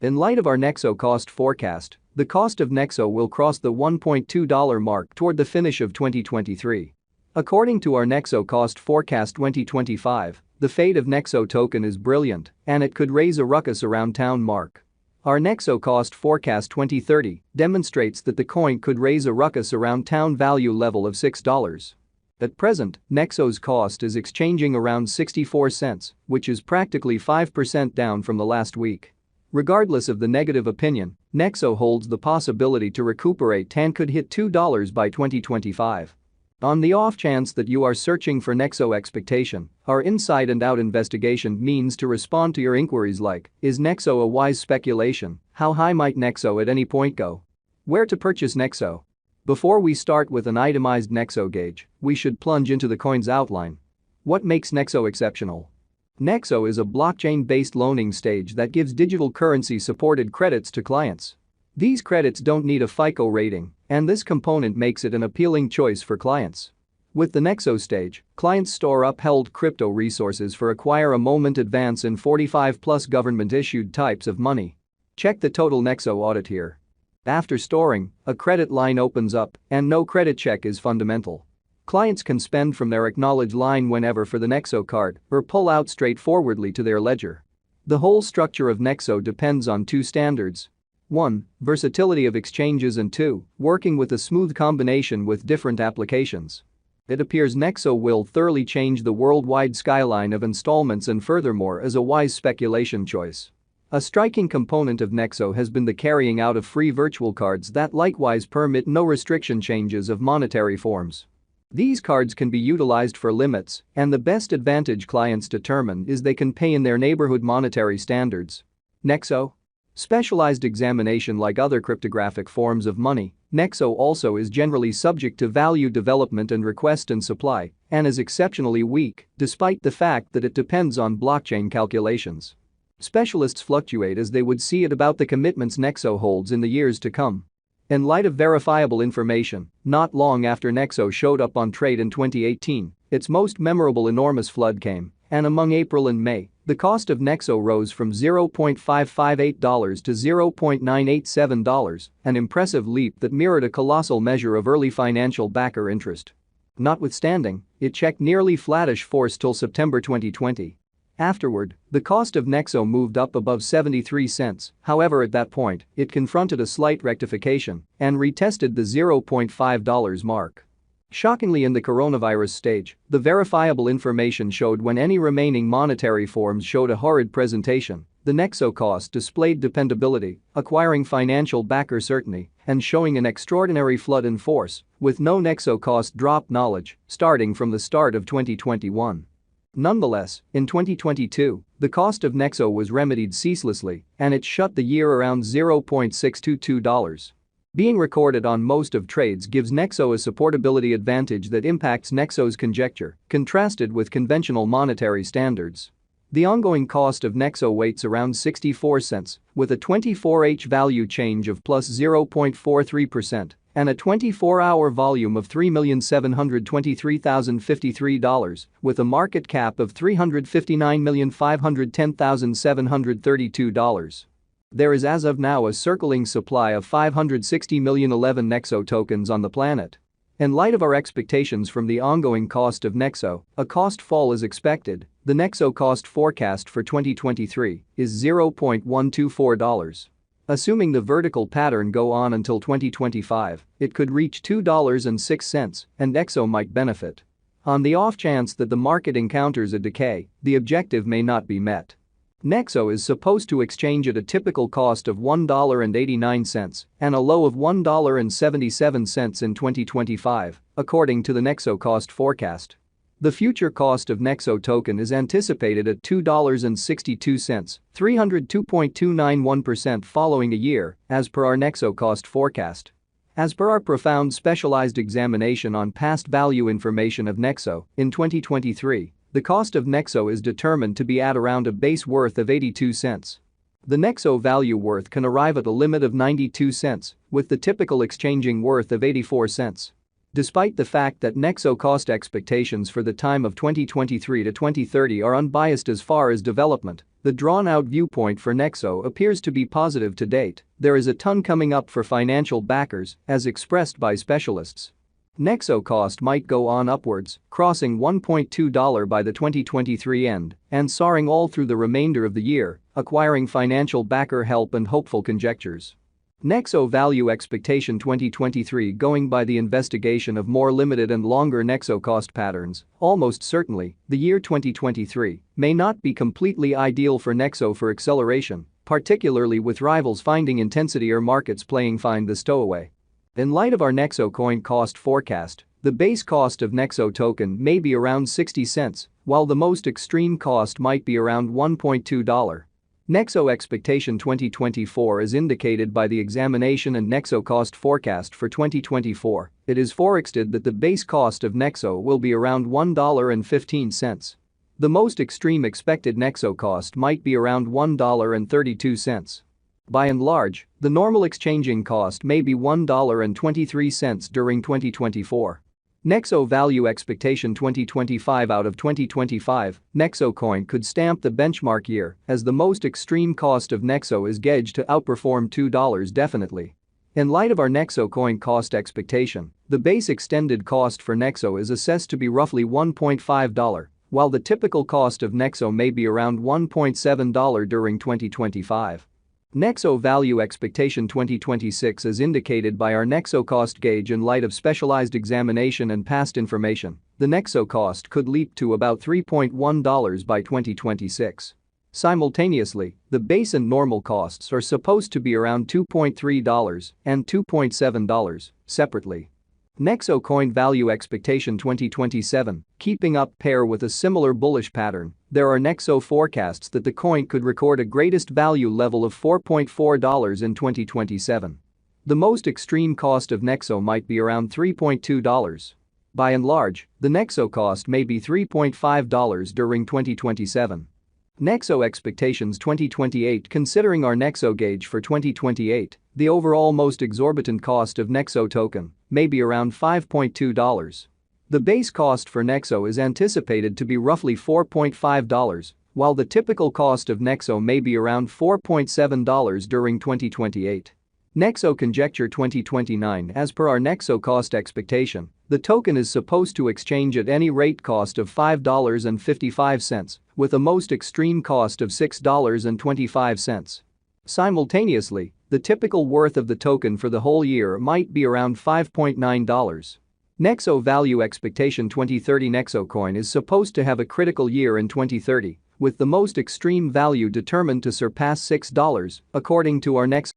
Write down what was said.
In light of our Nexo cost forecast, the cost of Nexo will cross the $1.2 mark toward the finish of 2023. According to our Nexo cost forecast 2025, the fate of Nexo token is brilliant, and it could raise a ruckus around town mark. Our Nexo cost forecast 2030 demonstrates that the coin could raise a ruckus around town value level of $6. At present, Nexo's cost is exchanging around 64 cents, which is practically 5% down from the last week. Regardless of the negative opinion, Nexo holds the possibility to recuperate and could hit $2 by 2025. On the off chance that you are searching for Nexo expectation, our inside and out investigation means to respond to your inquiries like, is Nexo a wise speculation? How high might Nexo at any point go? Where to purchase Nexo? Before we start with an itemized Nexo gauge, we should plunge into the coin's outline. What makes Nexo exceptional? Nexo is a blockchain-based loaning stage that gives digital currency-supported credits to clients. These credits don't need a FICO rating, and this component makes it an appealing choice for clients. With the Nexo stage, clients store upheld crypto resources for acquire a moment advance in 45+ government-issued types of money. Check the total Nexo audit here. After storing, a credit line opens up, and no credit check is fundamental. Clients can spend from their acknowledge line whenever for the Nexo card or pull out straightforwardly to their ledger. The whole structure of Nexo depends on two standards. 1. Versatility of exchanges, and 2. Working with a smooth combination with different applications. It appears Nexo will thoroughly change the worldwide skyline of installments and furthermore is a wise speculation choice. A striking component of Nexo has been the carrying out of free virtual cards that likewise permit no restriction changes of monetary forms. These cards can be utilized for limits, and the best advantage clients determine is they can pay in their neighborhood monetary standards. Nexo? Specialized examination. Like other cryptographic forms of money, Nexo also is generally subject to value development and request and supply, and is exceptionally weak, despite the fact that it depends on blockchain calculations. Specialists fluctuate as they would see it about the commitments Nexo holds in the years to come. In light of verifiable information, not long after Nexo showed up on trade in 2018, its most memorable enormous flood came, and among April and May, the cost of Nexo rose from $0.558 to $0.987, an impressive leap that mirrored a colossal measure of early financial backer interest. Notwithstanding, it checked nearly flattish force till September 2020. Afterward, the cost of Nexo moved up above 73 cents, however at that point, it confronted a slight rectification and retested the $0.5 mark. Shockingly, in the coronavirus stage, the verifiable information showed when any remaining monetary forms showed a horrid presentation, the Nexo cost displayed dependability, acquiring financial backer certainty, and showing an extraordinary flood in force, with no Nexo cost drop knowledge, starting from the start of 2021. Nonetheless, in 2022, the cost of Nexo was remedied ceaselessly, and it shut the year around $0.622. Being recorded on most of trades gives Nexo a supportability advantage that impacts Nexo's conjecture, contrasted with conventional monetary standards. The ongoing cost of Nexo waits around 64 cents, with a 24H value change of plus 0.43%. And a 24-hour volume of $3,723,053, with a market cap of $359,510,732. There is as of now a circling supply of 560,011 Nexo tokens on the planet. In light of our expectations from the ongoing cost of Nexo, a cost fall is expected. The Nexo cost forecast for 2023 is $0.124. Assuming the vertical pattern go on until 2025, it could reach $2.06, and Nexo might benefit. On the off chance that the market encounters a decay, the objective may not be met. Nexo is supposed to exchange at a typical cost of $1.89 and a low of $1.77 in 2025, according to the Nexo cost forecast. The future cost of Nexo token is anticipated at $2.62, 302.291% following a year, as per our Nexo cost forecast. As per our profound specialized examination on past value information of Nexo, in 2023, the cost of Nexo is determined to be at around a base worth of 82 cents. The Nexo value worth can arrive at a limit of 92 cents, with the typical exchanging worth of 84 cents. Despite the fact that Nexo cost expectations for the time of 2023 to 2030 are unbiased as far as development, the drawn-out viewpoint for Nexo appears to be positive to date. There is a ton coming up for financial backers, as expressed by specialists. Nexo cost might go on upwards, crossing $1.2 by the 2023 end and soaring all through the remainder of the year, acquiring financial backer help and hopeful conjectures. Nexo value expectation 2023 going by the investigation of more limited and longer Nexo cost patterns, almost certainly, the year 2023 may not be completely ideal for Nexo for acceleration, particularly with rivals finding intensity or markets playing find the stowaway. In light of our Nexo coin cost forecast, the base cost of Nexo token may be around 60 cents, while the most extreme cost might be around $1.2. Nexo expectation 2024 is indicated by the examination and Nexo cost forecast for 2024. It is forecasted that the base cost of Nexo will be around $1.15. The most extreme expected Nexo cost might be around $1.32. By and large, the normal exchanging cost may be $1.23 during 2024. Nexo value expectation 2025 out of 2025, Nexo coin could stamp the benchmark year as the most extreme cost of Nexo is gauged to outperform $2 definitely. In light of our Nexo coin cost expectation, the base extended cost for Nexo is assessed to be roughly $1.5, while the typical cost of Nexo may be around $1.7 during 2025. Nexo value expectation 2026 is indicated by our Nexo cost gauge in light of specialized examination and past information. The Nexo cost could leap to about $3.1 by 2026. Simultaneously, the base and normal costs are supposed to be around $2.3 and $2.7 separately. Nexo coin value expectation 2027, keeping up pair with a similar bullish pattern, there are Nexo forecasts that the coin could record a greatest value level of $4.4 in 2027. The most extreme cost of Nexo might be around $3.2. By and large, the Nexo cost may be $3.5 during 2027. Nexo expectations 2028 considering our Nexo gauge for 2028, the overall most exorbitant cost of Nexo token may be around $5.2. The base cost for Nexo is anticipated to be roughly $4.5, while the typical cost of Nexo may be around $4.7 during 2028. Nexo conjecture 2029 as per our Nexo cost expectation, the token is supposed to exchange at any rate cost of $5.55, with a most extreme cost of $6.25. Simultaneously, the typical worth of the token for the whole year might be around $5.9. Nexo value expectation 2030 Nexo coin is supposed to have a critical year in 2030, with the most extreme value determined to surpass $6, according to our Nexo